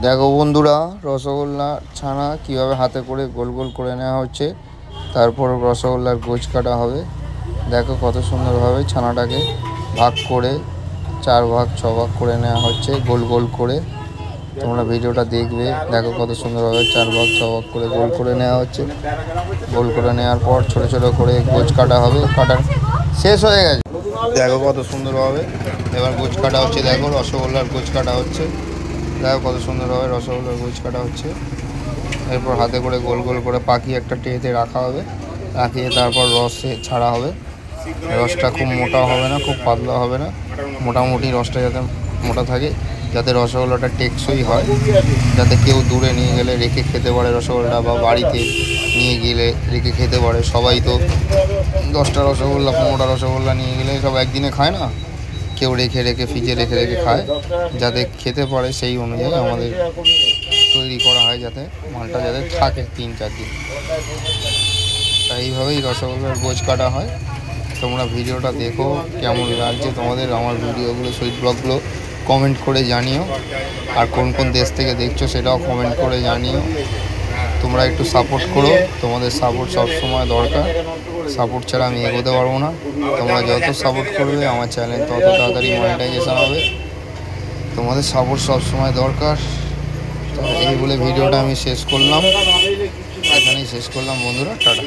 দেখো বন্ধুরা, রসগোল্লা ছানা কিভাবে হাতে করে গোল গোল করে নেওয়া হচ্ছে। তারপর রসগোল্লার গোছ কাটা হবে। দেখো কত সুন্দরভাবে ছানাটাকে ভাগ করে 4 ভাগ 6 ভাগ করে নেওয়া হচ্ছে গোল গোল করে। তোমরা ভিডিওটা দেখবে। দেখো কত সুন্দরভাবে 4 ভাগ 6 ভাগ করে গোল করে নেওয়া হচ্ছে। গোল করে নেওয়ার পর ছোট ছোট করে গোছ কাটা হবে। কাটার শেষ হয়ে গেছে। দেখো কত সুন্দরভাবে এবার গোছ কাটা হচ্ছে। দেখো রসগোল্লার গোছ কাটা হচ্ছে। দেখো কত সুন্দরভাবে রসগোল্লার গোছ কাটা হচ্ছে। এরপর হাতে করে গোল গোল করে পাকিয়ে একটা ট্রেতে রাখা হবে। রাখিয়ে তারপর রসে ছাড়া হবে। রসটা খুব মোটা হবে না, খুব পাতলা হবে না, মোটামুটি রসটা যাতে মোটা থাকে, যাতে রসগোল্লাটা টেকসই হয়, যাতে কেউ দূরে নিয়ে গেলে রেখে খেতে পারে রসগোল্লা, বা বাড়িতে নিয়ে গেলে রেখে খেতে পারে। সবাই তো 10টা রসগোল্লা 15টা রসগোল্লা নিয়ে গেলে সব একদিনে খায় না, কেউ রেখে রেখে ফ্রিজে রেখে রেখে খায়, যাতে খেতে পারে সেই অনুযায়ী আমাদের তৈরি করা হয়, যাতে মালটা যাতে থাকে 3-4 দিন। তাই এইভাবেই রসগোল্লার গোছ কাটা হয়। তোমরা ভিডিওটা দেখো, কেমন লাগছে তোমাদের আমার ভিডিওগুলো, সুইট ব্লগগুলো কমেন্ট করে জানিও। আর কোন কোন দেশ থেকে দেখছো সেটাও কমেন্ট করে জানিও। তোমরা একটু সাপোর্ট করো, তোমাদের সাপোর্ট সবসময় দরকার। সাপোর্ট ছাড়া আমি এগোতে পারবো না। তোমরা যত সাপোর্ট করবে আমার চ্যানেল তত তাড়াতাড়ি মনিটাইজেশন হবে। তোমাদের সাপোর্ট সবসময় দরকার। এই বলে ভিডিওটা আমি শেষ করলাম, এখানেই শেষ করলাম বন্ধুরা, টাটা।